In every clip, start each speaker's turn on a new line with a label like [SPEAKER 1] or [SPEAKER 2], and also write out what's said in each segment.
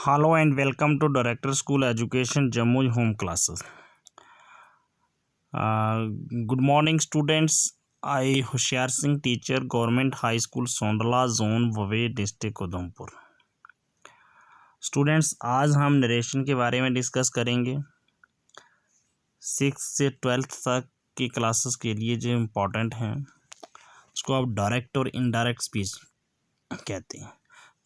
[SPEAKER 1] Hello and welcome to Director School Education Jammu Home Classes. Good morning students. I Hoshiar Singh, teacher, Government High School Sondla Zone ववे district Udhampur. Students आज हम narration के बारे में discuss करेंगे. 6 से 12th तक की क्लासेस के लिए जो इम्पोर्टेंट हैं उसको आप डायरेक्ट और इनडायरेक्ट स्पीच कहते हैं.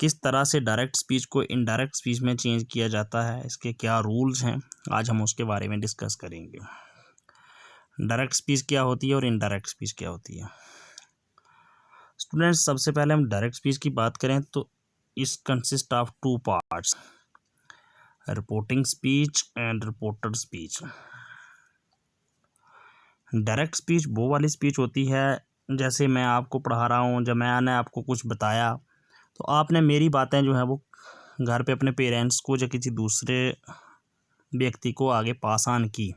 [SPEAKER 1] किस तरह से डायरेक्ट स्पीच को इनडायरेक्ट स्पीच में चेंज किया जाता है, इसके क्या रूल्स हैं, आज हम उसके बारे में डिस्कस करेंगे. डायरेक्ट स्पीच क्या होती है और इनडायरेक्ट स्पीच क्या होती है. स्टूडेंट्स सबसे पहले हम डायरेक्ट स्पीच की बात करें तो इस consist of 2 parts, reporting speech and reported speech. Direct speech वो वाली स्पीच होती है जैसे मैं आपको पढ़ा रहा हूँ, जब मैंने आपको कुछ बताया तो आपने मेरी बातें जो है वो घर पे अपने पेरेंट्स को या किसी दूसरे व्यक्ति को आगे पास ऑन की.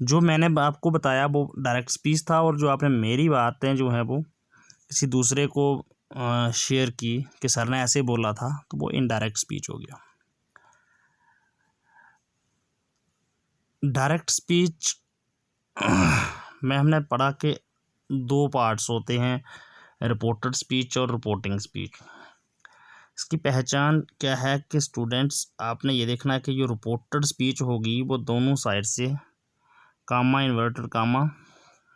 [SPEAKER 1] जो मैंने आपको बताया वो डायरेक्ट स्पीच था और जो आपने मेरी बातें जो है वो किसी दूसरे को शेयर की कि सर ने ऐसे बोला था, तो वो इनडायरेक्ट स्पीच हो गया. डायरेक्ट स्पीच में हमने पढ़ा कि 2 पार्ट्स होते हैं, रिपोर्टेड स्पीच और रिपोर्टिंग स्पीच. इसकी पहचान क्या है कि स्टूडेंट्स आपने ये देखना है कि जो रिपोर्टेड स्पीच होगी वो दोनों साइड से कामा इन्वर्टेड कामा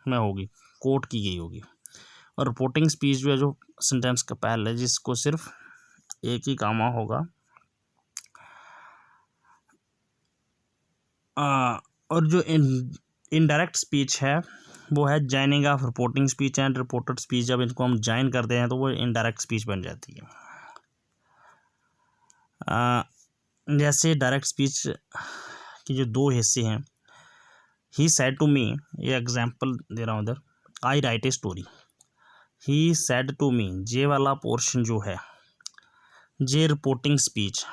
[SPEAKER 1] में होगी, कोट की गई होगी. और रिपोर्टिंग स्पीच जो है जो सेंटेंस का पहले जिसको सिर्फ एक ही कामा होगा. और जो इनडायरेक्ट स्पीच है वो है joining of reporting speech and reported speech. जब इनको हम जॉइन करते हैं तो वो इनडायरेक्ट स्पीच बन जाती है. जैसे डायरेक्ट स्पीच के जो 2 हिस्से हैं, ही सेड टू मी, ये एग्जांपल दे रहा हूँ इधर, I write a story. He said to me, जे वाला पोर्शन जो है जे रिपोर्टिंग स्पीच,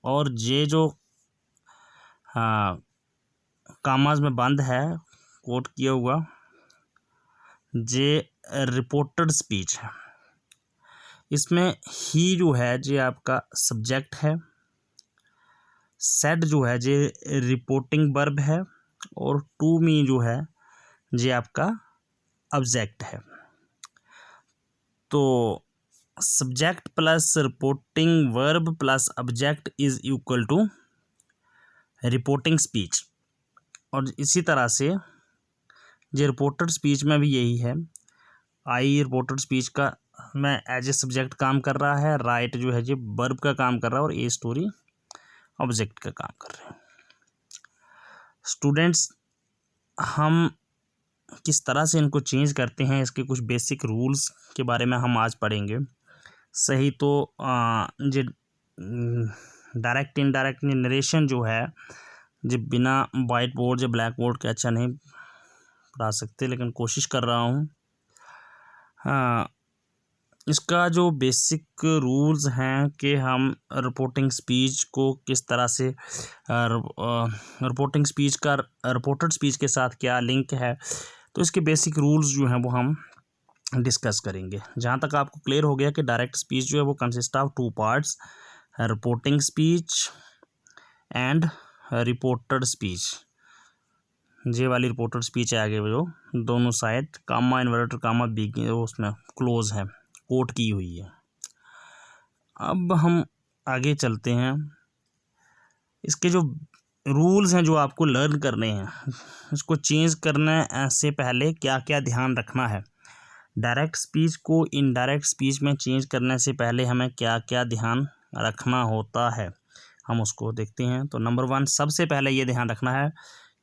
[SPEAKER 1] और जे जो कामाज में बंद है कोट किया हुआ, जे रिपोर्टेड स्पीच है. इसमें ही जो है जे आपका सब्जेक्ट है, सेड जो है जे रिपोर्टिंग वर्ब है, और टू मी जो है जे आपका ऑब्जेक्ट है. तो subject plus reporting verb plus object is equal to reporting speech. और इसी तरह से जो रिपोर्टेड स्पीच में भी यही है. आई रिपोर्टेड स्पीच का मैं एज ए सब्जेक्ट काम कर रहा है, राइट जो है जो वर्ब का काम कर रहा है, और ए स्टोरी ऑब्जेक्ट का काम कर रहे हैं. स्टूडेंट्स हम किस तरह से इनको चेंज करते हैं, इसके कुछ बेसिक रूल्स के बारे में हम आज पढ़ेंगे. सही तो जो डायरेक्ट इनडायरेक्ट नरेशन जो है जो बिना वाइट बोर्ड या ब्लैक बोर्ड के अच्छा नहीं पढ़ा सकते, लेकिन कोशिश कर रहा हूँ. इसका जो बेसिक रूल्स हैं कि हम रिपोर्टिंग स्पीच को किस तरह से रिपोर्टिंग स्पीच का रिपोर्टेड स्पीच के साथ क्या लिंक है, तो इसके बेसिक रूल्स जो हैं वो हम डिस्कस करेंगे. जहाँ तक आपको क्लियर हो गया कि डायरेक्ट स्पीच जो है वो consist of 2 parts, reporting speech and reported speech. जे वाली रिपोर्टेड स्पीच है आगे जो दोनों साइड कामा इन्वर्टेड कामा बिग उसमें क्लोज है, कोट की हुई है. अब हम आगे चलते हैं. इसके जो रूल्स हैं जो आपको लर्न करने हैं, इसको चेंज करने से पहले क्या क्या ध्यान रखना है, डायरेक्ट स्पीच को इनडायरेक्ट स्पीच में चेंज करने से पहले हमें क्या क्या ध्यान रखना होता है, हम उसको देखते हैं. तो नंबर 1 सबसे पहले ये ध्यान रखना है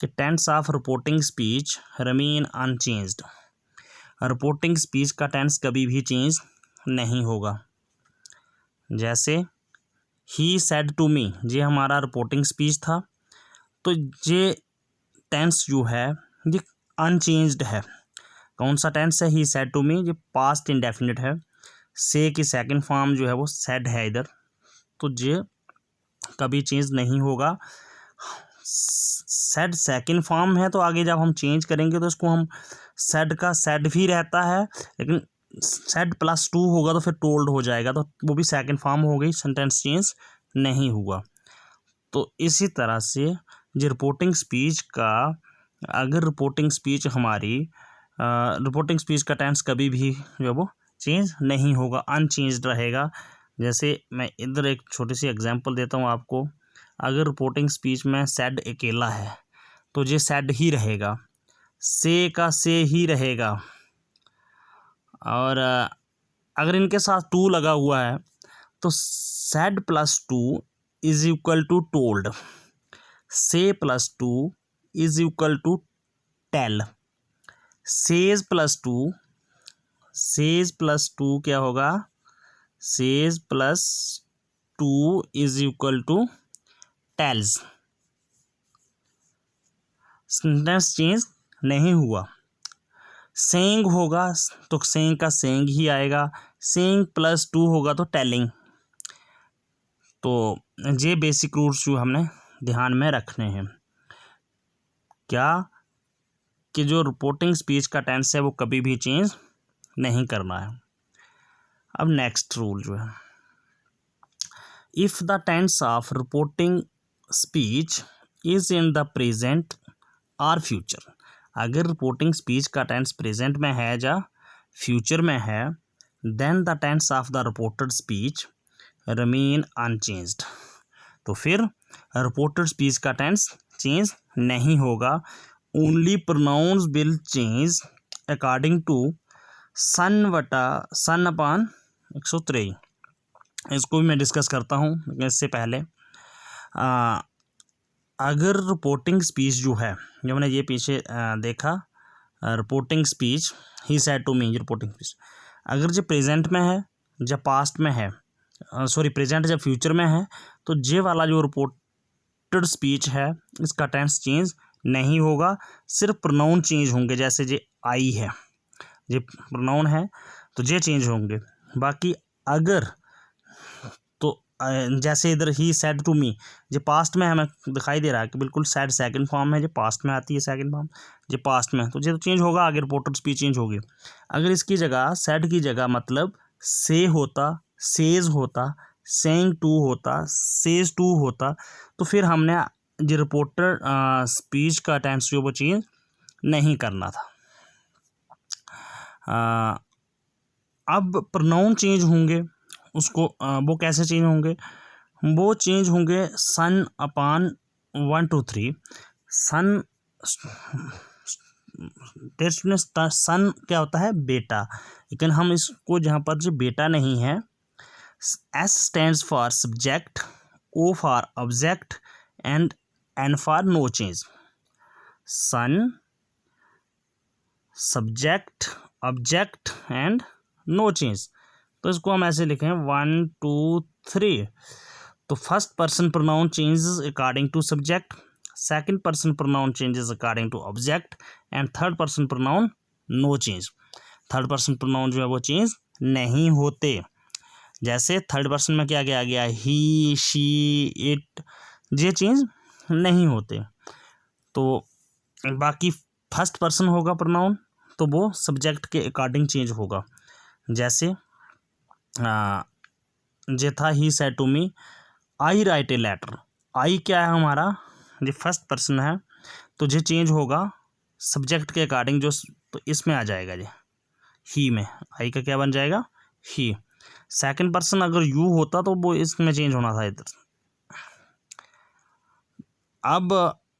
[SPEAKER 1] कि tense of reporting speech remain unchanged. Reporting speech का टेंस कभी भी चेंज नहीं होगा. जैसे ही सेड टू मी, ये हमारा रिपोर्टिंग स्पीच था, तो ये टेंस जो है ये अनचेंज्ड है. कौन सा टेंस है? ही सेड टू मी, ये पास्ट इंडेफिनिट है. से की सेकंड फॉर्म जो है वो सेड है इधर, तो ये कभी चेंज नहीं होगा. सेड सेकंड फॉर्म है तो आगे जब हम चेंज करेंगे तो इसको हम सेड का सेड भी रहता है, लेकिन सेड +2 होगा तो फिर टोल्ड हो जाएगा, तो वो भी सेकंड फॉर्म हो गई, सेंटेंस चेंज नहीं हुआ। तो इसी तरह से जो रिपोर्टिंग स्पीच का, अगर रिपोर्टिंग स्पीच हमारी रिपोर्टिंग स्पीच का टेंस कभी भी जो है वो चेंज नहीं होगा, अनचेंज्ड रहेगा। जैसे मैं इधर एक छोटी सी एग्जांपल देता हूँ आपको। अगर रिपोर्टिंग स्पीच में सैड अकेला है तो ये सैड ही रहेगा, से का से ही रहेगा। और अगर इनके साथ टू लगा हुआ है तो said plus to is equal to told, say plus to is equal to tell, says plus to क्या होगा, says plus to is equal to tells. Sentence change नहीं हुआ। सेइंग होगा तो सेइंग का सेइंग ही आएगा, सेइंग प्लस टू होगा तो टेलिंग। तो ये बेसिक रूल्स जो हमने ध्यान में रखने हैं, क्या कि जो रिपोर्टिंग स्पीच का टेंस है वो कभी भी चेंज नहीं करना है। अब नेक्स्ट रूल जो है, if the tense of reporting speech is in the present और फ्यूचर, अगर रिपोर्टिंग स्पीच का टेंस प्रेजेंट में है या फ्यूचर में है, then the tense of the reported speech remain unchanged, तो फिर रिपोर्टेड स्पीच का टेंस चेंज नहीं होगा। Only pronouns will change according to SON upon 103। इसको भी मैं डिस्कस करता हूँ, लेकिन इससे पहले अगर रिपोर्टिंग स्पीच जो है, जो मैंने ये पीछे देखा, reporting speech he said to me, reporting speech अगर जो प्रेजेंट में है जब पास्ट में है, सॉरी प्रेजेंट जब फ्यूचर में है, तो ये वाला जो रिपोर्टेड स्पीच है इसका टेंस चेंज नहीं होगा, सिर्फ प्रोनाउन चेंज होंगे। जैसे जे आई है, ये प्रोनाउन है तो ये चेंज होंगे। बाकी अगर तो जैसे इधर ही सेड टू मी, ये पास्ट में हमें दिखाई दे रहा है कि बिल्कुल सेड सेकंड फॉर्म है, ये पास्ट में आती है सेकंड फॉर्म, ये पास्ट में, तो ये तो चेंज होगा, आगे रिपोर्टेड स्पीच चेंज होगी। अगर इसकी जगह सेड की जगह मतलब से होता, सेज होता, सेइंग टू होता, सेज टू होता, तो फिर हमने जो रिपोर्टेड स्पीच का टेंस जो वो चेंज नहीं करना था। अब प्रोनाउन चेंज होंगे, उसको वो कैसे चेंज होंगे, वो चेंज होंगे सन अपॉन 1 2 3। सन सन क्या होता है, बेटा, लेकिन हम इसको जहाँ पर जो बेटा नहीं है, S stands for subject, O for object and N for no change. SON subject object and no change, तो इसको हम ऐसे लिखें 1 2 3। तो first person pronoun changes according to subject, second person pronoun changes according to object and third person pronoun no change. Third person pronoun जो है वो change नहीं होते। जैसे थर्ड पर्सन में क्या क्या गया, ही शी इट, ये चेंज नहीं होते। तो बाकी फर्स्ट पर्सन होगा प्रोनाउन तो वो सब्जेक्ट के अकॉर्डिंग चेंज होगा। जैसे जे था he said to me I write a letter, I क्या है हमारा, ये फर्स्ट पर्सन है, तो ये चेंज होगा सब्जेक्ट के अकॉर्डिंग, जो तो इसमें आ जाएगा, ये ही में आई का क्या बन जाएगा, ही। सेकंड पर्सन अगर यू होता तो वो इसमें चेंज होना था इधर। अब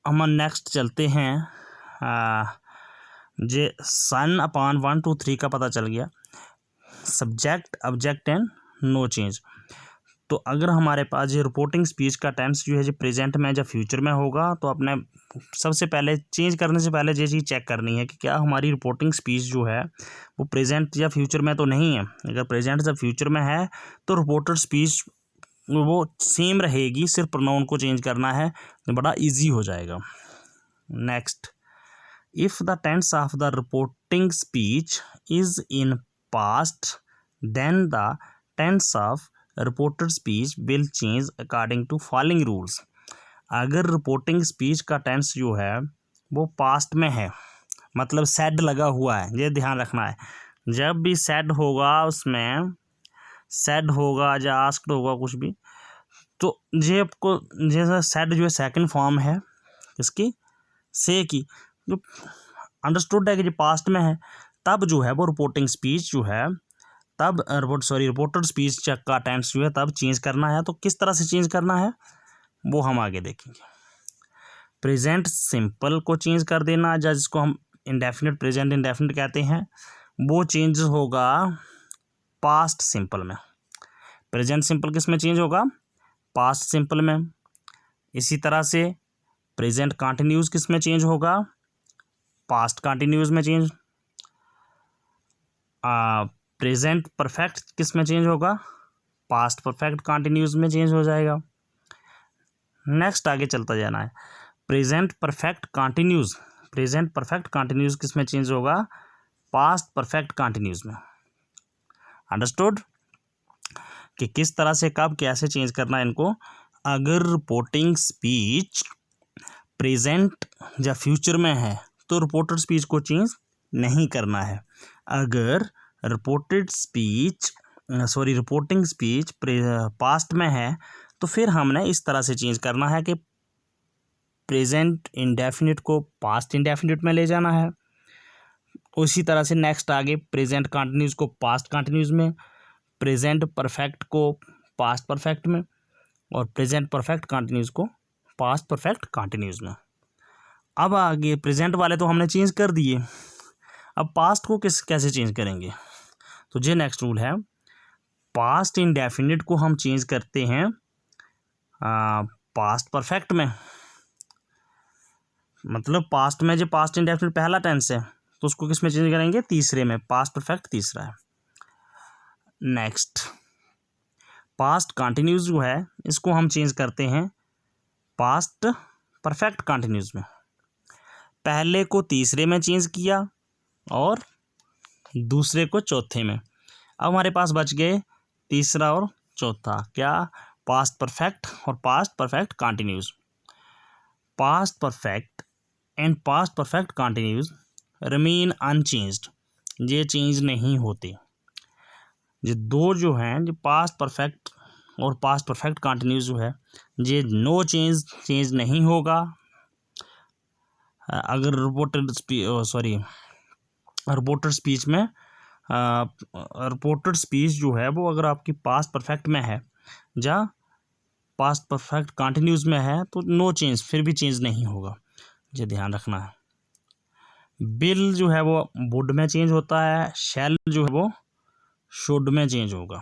[SPEAKER 1] हम नेक्स्ट चलते हैं, जे सन अपॉन 1 2 3 का पता चल गया, subject object and no change. तो अगर हमारे पास ये रिपोर्टिंग स्पीच का टेंस जो है जो प्रेजेंट में या फ्यूचर में होगा, तो अपने सबसे पहले चेंज करने से पहले ये चीज़ चेक करनी है कि क्या हमारी रिपोर्टिंग स्पीच जो है वो प्रेजेंट या फ्यूचर में तो नहीं है। अगर प्रेजेंट या फ्यूचर में है तो रिपोर्टेड स्पीच वो सेम रहेगी, सिर्फ प्रोनाउन को चेंज करना है, तो बड़ा ईजी हो जाएगा। Next, if the tense of the reporting speech is in past, then the tense of reported speech will change according to following rules. अगर रिपोर्टिंग स्पीच का टेंस जो है वो पास्ट में है, मतलब सेड लगा हुआ है, ये ध्यान रखना है। जब भी सेड होगा, उसमें सेड होगा या आस्क्ड होगा कुछ भी, तो ये आपको जैसा सेड जो है सेकंड फॉर्म है इसकी से की, जो अंडरस्टूड है कि जो पास्ट में है तब जो है वो रिपोर्टिंग स्पीच जो है तब रिपोर्टेड स्पीच का टेंस जो है तब चेंज करना है। तो किस तरह से चेंज करना है वो हम आगे देखेंगे। प्रेजेंट सिंपल को चेंज कर देना, जिसको हम इंडेफिनिट प्रेजेंट इंडेफिनिट कहते हैं, वो चेंज होगा पास्ट सिंपल में। प्रेजेंट सिंपल किस में चेंज होगा? पास्ट सिंपल में। इसी तरह से प्रेजेंट कंटिन्यूस किस में चेंज होगा? पास्ट कंटिन्यूस में चेंज। प्रेजेंट परफेक्ट किस में चेंज होगा? पास्ट परफेक्ट कंटिन्यूस में चेंज हो जाएगा। नेक्स्ट आगे चलता जाना है। Present perfect continuous, present perfect continuous किस में चेंज होगा? पास्ट परफेक्ट कंटिन्यूस में। अंडरस्टूड कि किस तरह से कब कैसे चेंज करना है इनको। अगर रिपोर्टिंग स्पीच प्रेजेंट या फ्यूचर में है तो रिपोर्टेड स्पीच को चेंज नहीं करना है। अगर रिपोर्टिंग स्पीच पास्ट में है तो फिर हमने इस तरह से चेंज करना है कि प्रेजेंट इंडेफिनिट को पास्ट इंडेफिनिट में ले जाना है। उसी तरह से नेक्स्ट आगे प्रेजेंट कंटिन्यूस को पास्ट कंटिन्यूस में, प्रेजेंट परफेक्ट को पास्ट परफेक्ट में, और प्रेजेंट परफेक्ट कंटिन्यूस को पास्ट परफेक्ट कंटिन्यूस में। अब आगे प्रेजेंट वाले तो हमने चेंज कर दिए, अब पास्ट को कैसे चेंज करेंगे? तो ये नेक्स्ट रूल है। पास्ट इंडेफिनिट को हम चेंज करते हैं पास्ट परफेक्ट में। मतलब पास्ट में जो पास्ट इंडेफिनिट पहला टेंस है तो उसको किस में चेंज करेंगे? तीसरे में। पास्ट परफेक्ट तीसरा है। नेक्स्ट पास्ट कंटिन्यूस जो है इसको हम चेंज करते हैं पास्ट परफेक्ट कंटिन्यूस में। पहले को तीसरे में चेंज किया और दूसरे को चौथे में। अब हमारे पास बच गए तीसरा और चौथा, क्या? पास्ट परफेक्ट और past perfect continuous. Past perfect and past perfect continuous remain unchanged, ये चेंज नहीं होते। ये दो जो हैं, जो पास्ट परफेक्ट और पास्ट परफेक्ट कंटिन्यूस जो है ये नो चेंज नहीं होगा। अगर रिपोर्टेड स्पीच में रिपोर्टेड स्पीच जो है वो अगर आपकी पास्ट परफेक्ट में है या पास्ट परफेक्ट कंटिन्यूस में है तो नो चेंज, फिर भी चेंज नहीं होगा, ये ध्यान रखना है। बिल जो है वो वुड में चेंज होता है, शैल जो है वो शुड में चेंज होगा।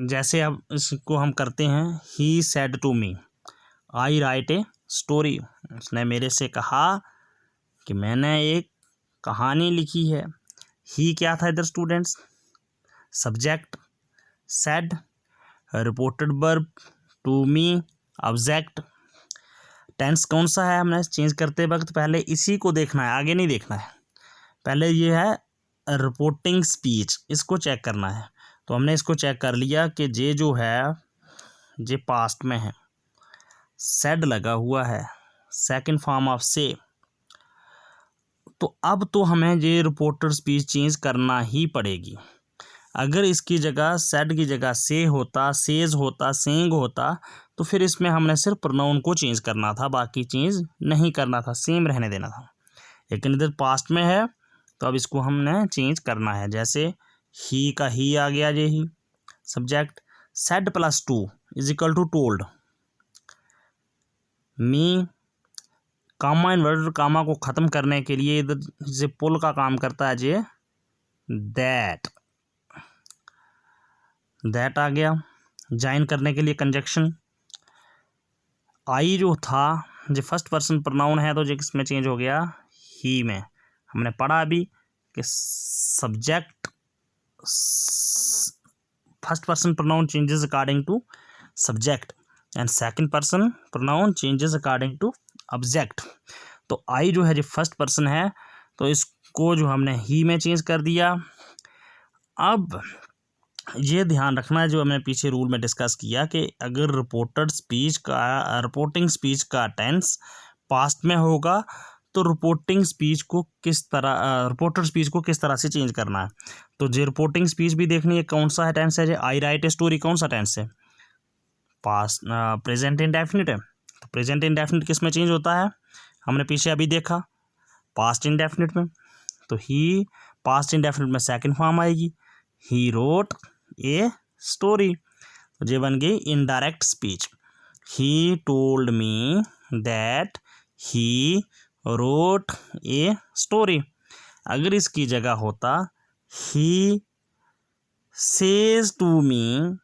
[SPEAKER 1] जैसे अब इसको हम करते हैं, he said to me I write a story, उसने मेरे से कहा कि मैंने एक कहानी लिखी है। ही क्या था इधर students? Subject, said reported verb, to me object. Tense कौन सा है? हमने चेंज करते वक्त पहले इसी को देखना है, आगे नहीं देखना है। पहले ये है रिपोर्टिंग स्पीच, इसको चेक करना है। तो हमने इसको चेक कर लिया कि ये जो है ये पास्ट में है, सेड लगा हुआ है, सेकंड फॉर्म ऑफ से। तो अब तो हमें ये रिपोर्टेड स्पीच चेंज करना ही पड़ेगी। अगर इसकी जगह सेड की जगह से होता, सेज होता, सेंग होता तो फिर इसमें हमने सिर्फ प्रोनाउन को चेंज करना था, बाकी चेंज नहीं करना था, सेम रहने देना था। लेकिन इधर पास्ट में है तो अब इसको हमने चेंज करना है। जैसे ही का ही आ गया, ये he subject. Said plus to is equal to told. Me comma inverted comma को ख़त्म करने के लिए इधर से पुल का काम करता है जे दैट आ गया। ज्वाइन करने के लिए कंजक्शन। आई जो था जो फर्स्ट पर्सन प्रोनाउन है तो जो किसमें चेंज हो गया? ही में। हमने पढ़ा अभी कि subject first person pronoun changes according to subject and second person pronoun changes according to object. तो आई जो है जो फर्स्ट पर्सन है तो इसको जो हमने ही में चेंज कर दिया। अब ये ध्यान रखना है जो हमने पीछे रूल में डिस्कस किया कि अगर रिपोर्टिंग स्पीच का टेंस पास्ट में होगा तो रिपोर्टेड स्पीच को किस तरह से चेंज करना है। तो जो रिपोर्टिंग स्पीच भी देखनी है कौन सा है टेंस है। जो आई राइट ए स्टोरी कौन सा टेंस है? पास्ट प्रेजेंट इंडेफिनिट है, तो प्रेजेंट इंडेफिनिट किस में चेंज होता है, हमने पीछे अभी देखा पास्ट इंडेफिनिट में। तो ही पास्ट इंडेफिनिट में सेकंड फॉर्म आएगी, ही रोट ए स्टोरी, तो ये बन गई indirect speech. He told me that he wrote a story. अगर इसकी जगह होता he says to me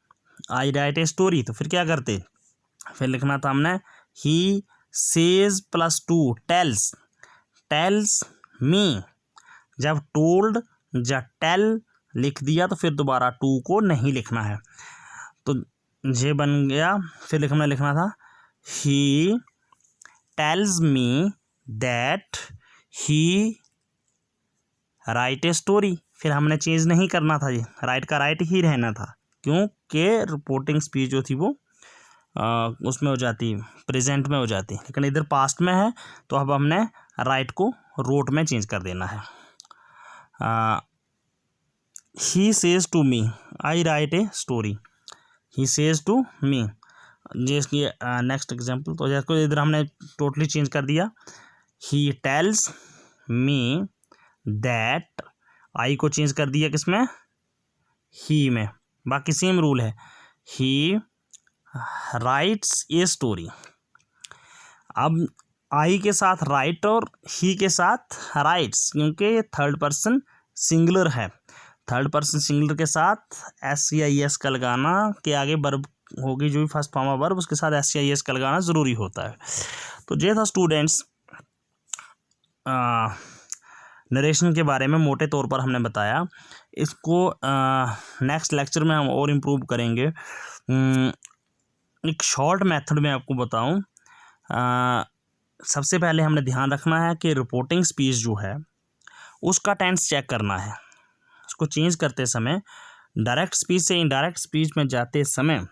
[SPEAKER 1] I write a story, तो फिर क्या करते, फिर लिखना था हमने he says plus to tells, tells me. जब टोल्ड या टेल लिख दिया तो फिर दोबारा टू को नहीं लिखना है, तो ये बन गया। फिर लिखना था he tells me that he right a story. फिर हमने चेंज नहीं करना था, ये राइट का राइट ही रहना था, क्योंकि रिपोर्टिंग स्पीच जो थी वो उसमें हो जाती, प्रेजेंट में हो जाती, लेकिन इधर पास्ट में है तो अब हमने राइट को रोट में चेंज कर देना है। He says to me I write a story, he says to me. ये इसकी नेक्स्ट एग्जाम्पल, तो जैसे इधर हमने टोटली चेंज कर दिया, ही टेल्स मी दैट, आई को चेंज कर दिया किसमें, ही में, बाकी सेम रूल है, ही राइट्स ए स्टोरी। अब आई के साथ राइट और ही के साथ राइट्स, क्योंकि ये थर्ड पर्सन सिंगुलर है, थर्ड पर्सन सिंगुलर के साथ SCIS का लगाना के आगे वर्ब होगी, जो भी फर्स्ट फॉर्म ऑफ वर्ब उसके साथ SCIS का लगाना ज़रूरी होता है। तो ये था स्टूडेंट्स नरेशन के बारे में मोटे तौर पर हमने बताया। इसको नेक्स्ट लेक्चर में हम और इम्प्रूव करेंगे। एक शॉर्ट मेथड में आपको बताऊं, सबसे पहले हमने ध्यान रखना है कि रिपोर्टिंग स्पीच जो है उसका टेंस चेक करना है। उसको चेंज करते समय, डायरेक्ट स्पीच से इनडायरेक्ट स्पीच में जाते समय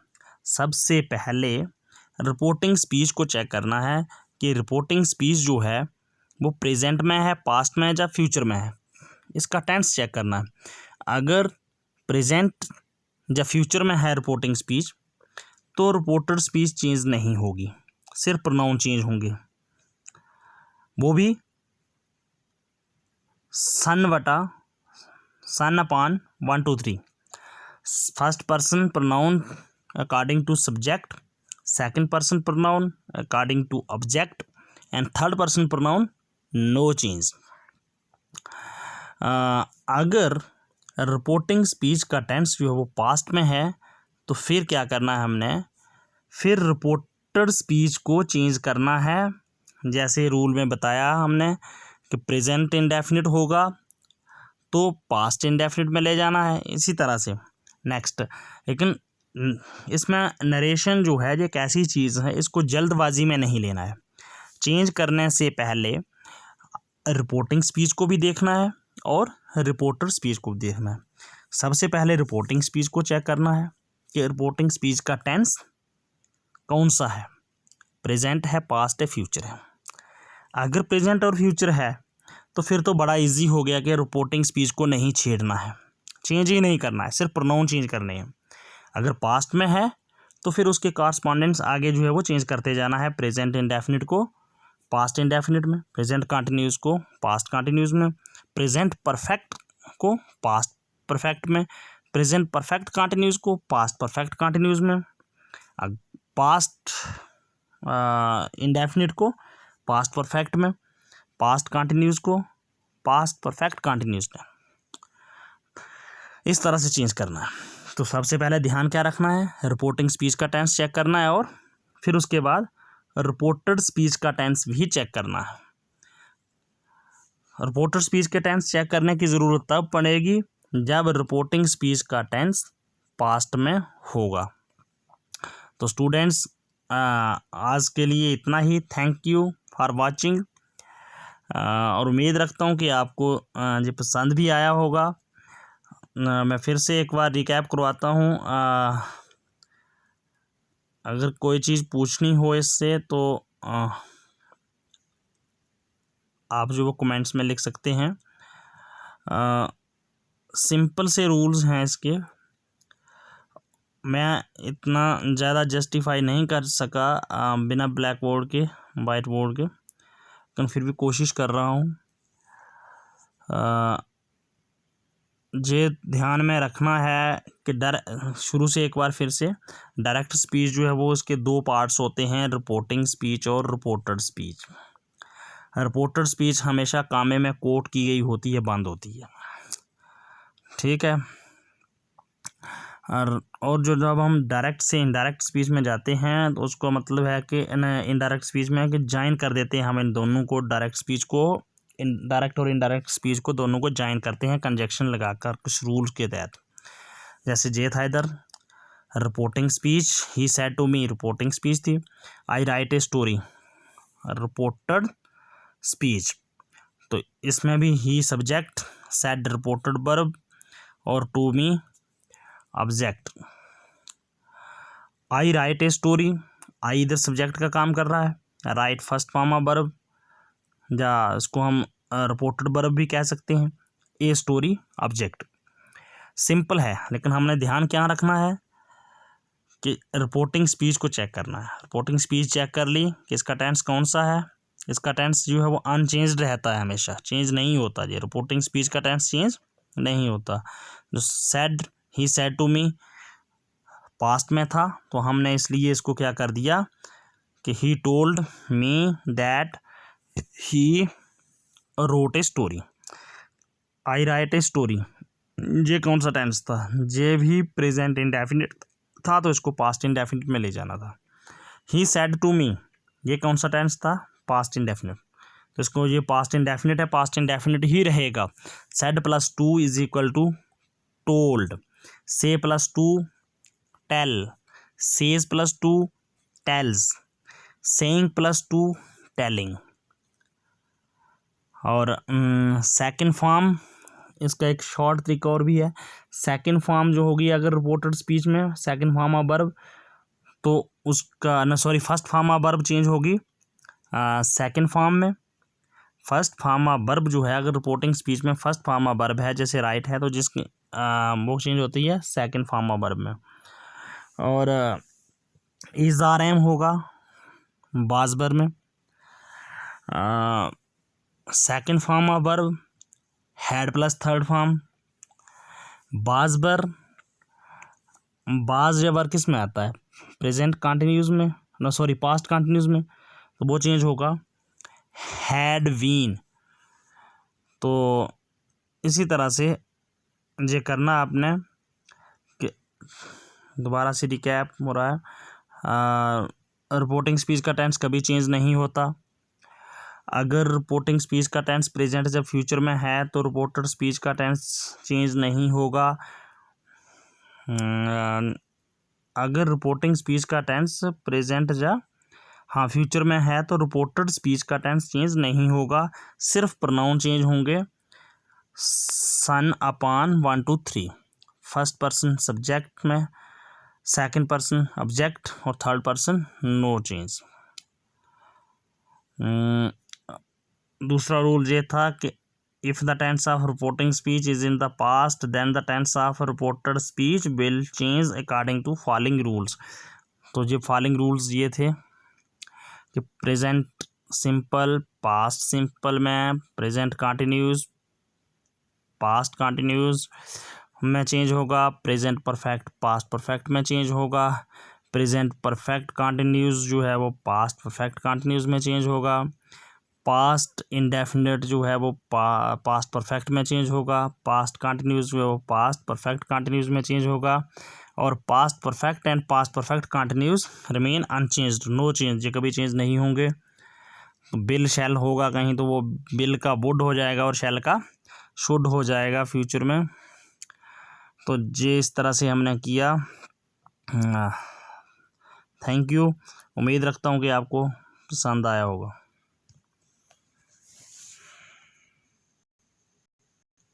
[SPEAKER 1] सबसे पहले रिपोर्टिंग स्पीच को चेक करना है कि रिपोर्टिंग स्पीच जो है वो प्रेजेंट में है, पास्ट में है या फ्यूचर में है, इसका टेंस चेक करना है। अगर प्रेजेंट या फ्यूचर में है रिपोर्टिंग स्पीच तो रिपोर्टेड स्पीच चेंज नहीं होगी, सिर्फ प्रोनाउन चेंज होंगे, वो भी SON upon 1 2 3। First person pronoun according to subject, second person pronoun according to object, and third person pronoun no change. अगर रिपोर्टिंग स्पीच का टेंस जो है वो पास्ट में है तो फिर क्या करना है हमने, फिर रिपोर्टेड स्पीच को चेंज करना है। जैसे रूल में बताया हमने कि प्रेजेंट इंडेफिनिट होगा तो पास्ट इंडेफिनिट में ले जाना है, इसी तरह से नेक्स्ट। लेकिन इसमें नरेशन जो है ये एक ऐसी चीज़ है, इसको जल्दबाजी में नहीं लेना है। चेंज करने से पहले रिपोर्टिंग स्पीच को भी देखना है और रिपोर्टर स्पीच को भी देखना है। सबसे पहले रिपोर्टिंग स्पीच को चेक करना है कि रिपोर्टिंग स्पीच का टेंस कौन सा है, प्रेजेंट है, पास्ट है, फ्यूचर है। अगर प्रेजेंट और फ्यूचर है तो फिर तो बड़ा इजी हो गया कि रिपोर्टिंग स्पीच को नहीं छेड़ना है, चेंज ही नहीं करना है, सिर्फ प्रोनाउन चेंज करने हैं। अगर पास्ट में है तो फिर उसके कॉरस्पॉन्डेंट्स आगे जो है वो चेंज करते जाना है, प्रेजेंट इंडेफिनिट को पास्ट इंडेफिनिट में, प्रेजेंट कंटिन्यूस को पास्ट कंटिन्यूस में, प्रेजेंट परफेक्ट को पास्ट परफेक्ट में, प्रेजेंट परफेक्ट कंटिन्यूस को पास्ट परफेक्ट कंटिन्यूस में, पास्ट इंडेफिनिट को पास्ट परफेक्ट में, पास्ट कंटिन्यूस को पास्ट परफेक्ट कंटिन्यूस में, इस तरह से चेंज करना है। तो सबसे पहले ध्यान क्या रखना है, रिपोर्टिंग स्पीच का टेंस चेक करना है और फिर उसके बाद रिपोर्टेड स्पीच का टेंस भी चेक करना है। रिपोर्टेड स्पीच के टेंस चेक करने की ज़रूरत तब पड़ेगी जब रिपोर्टिंग स्पीच का टेंस पास्ट में होगा। तो स्टूडेंट्स आज के लिए इतना ही। थैंक यू फॉर वाचिंग, और उम्मीद रखता हूँ कि आपको ये पसंद भी आया होगा। मैं फिर से एक बार रिकैप करवाता हूँ, अगर कोई चीज़ पूछनी हो इससे तो आप जो वो कमेंट्स में लिख सकते हैं। सिंपल से रूल्स हैं इसके, मैं इतना ज़्यादा जस्टिफाई नहीं कर सका बिना ब्लैक बोर्ड के, वाइट बोर्ड के, लेकिन फिर भी कोशिश कर रहा हूँ। ये ध्यान में रखना है कि शुरू से एक बार फिर से, डायरेक्ट स्पीच जो है वो इसके दो पार्ट्स होते हैं, रिपोर्टिंग स्पीच और रिपोर्टेड स्पीच। रिपोर्टेड स्पीच हमेशा कामे में कोट की गई होती है, बंद होती है, ठीक है। और जो जब हम डायरेक्ट से इनडायरेक्ट स्पीच में जाते हैं तो उसको मतलब है कि इनडायरेक्ट स्पीच में है कि ज्वाइन कर देते हैं हम इन दोनों को, डायरेक्ट स्पीच को, डायरेक्ट और इनडायरेक्ट स्पीच को दोनों को ज्वाइन करते हैं कंजक्शन लगाकर कुछ रूल्स के तहत। जैसे जे था इधर reporting speech, he said to me, reporting speech थी। I write a story, reported speech. तो इसमें भी he subject, said reported verb और to me object. I write a story, I इधर सब्जेक्ट का काम कर रहा है, write first form of verb, या इसको हम रिपोर्टेड वर्ब भी कह सकते हैं, ए स्टोरी ऑब्जेक्ट। सिंपल है, लेकिन हमने ध्यान क्या रखना है कि रिपोर्टिंग स्पीच को चेक करना है। रिपोर्टिंग स्पीच चेक कर ली कि इसका टेंस कौन सा है, इसका टेंस जो है वो अनचेंज्ड रहता है, हमेशा चेंज नहीं होता। ये रिपोर्टिंग स्पीच का टेंस चेंज नहीं होता। जो said, he said to me past में था, तो हमने इसलिए इसको क्या कर दिया कि ही told me that he wrote a story. I write a story, ये कौन सा टेंस था, ये भी प्रेजेंट इंडेफिनिट था, तो इसको पास्ट इंडेफिनिट में ले जाना था। ही सेड टू मी, ये कौन सा टेंस था, पास्ट इंडेफिनिट, तो इसको ये पास्ट इंडेफिनिट है, पास्ट इंडेफिनिट ही रहेगा। Said plus to is equal to told, say plus to tell, says plus to tells, saying plus to telling. और सेकंड फॉर्म, इसका एक शॉर्ट तरीका और भी है। सेकंड फॉर्म जो होगी अगर रिपोर्टेड स्पीच में, सेकंड फॉर्म ऑफ वर्ब, तो उसका first form of verb change होगी सेकंड फॉर्म में। फर्स्ट फॉर्म ऑफ वर्ब जो है अगर रिपोर्टिंग स्पीच में फर्स्ट फॉर्म ऑफ वर्ब है, जैसे राइट है, तो जिसकी वो चेंज होती है सेकंड फॉर्म ऑफ वर्ब में। और इज आर एम होगा बाज वर्ब में। Second form of verb had plus third form. बाज वर्ब, बाज या वर्ब किस में आता है, प्रेजेंट कंटिन्यूस में, पास्ट कंटिन्यूस में, तो वो चेंज होगा हैड बीन। तो इसी तरह से ये करना आपने कि दोबारा से रिकैप हो रहा है। रिपोर्टिंग स्पीच का टेंस कभी चेंज नहीं होता। अगर रिपोर्टिंग स्पीच का टेंस प्रेजेंट जब फ्यूचर में है तो रिपोर्टेड स्पीच का टेंस चेंज नहीं होगा। अगर रिपोर्टिंग स्पीच का टेंस प्रेजेंट जब फ्यूचर में है तो रिपोर्टेड स्पीच का टेंस चेंज नहीं होगा, सिर्फ प्रोनाउन चेंज होंगे। सन अपॉन 1 2 3, फर्स्ट पर्सन सब्जेक्ट में, सेकंड पर्सन ऑब्जेक्ट और थर्ड पर्सन नो चेंज। दूसरा रूल ये था कि if the tense of reporting speech is in the past then the tense of reported speech will change according to following rules. तो ये following rules ये थे कि प्रेजेंट सिंपल पास्ट सिंपल में प्रेजेंट कंटिन्यूस पास्ट कंटिन्यूस में change होगा, present perfect past perfect में change होगा, प्रेजेंट परफेक्ट कंटिन्यूस जो है वो पास्ट परफेक्ट कंटिन्यूस में चेंज होगा, पास्ट इंडेफिनिट जो है वो पास्ट परफेक्ट में चेंज होगा, पास्ट कंटिन्यूस जो है वो पास्ट परफेक्ट कंटिन्यूस में चेंज होगा, और past perfect and past perfect continuous remain unchanged, no change, ये कभी चेंज नहीं होंगे। बिल शैल होगा कहीं तो वो बिल का वुड हो जाएगा और शैल का शुड हो जाएगा फ्यूचर में। तो ये इस तरह से हमने किया। थैंक यू, उम्मीद रखता हूँ कि आपको पसंद आया होगा।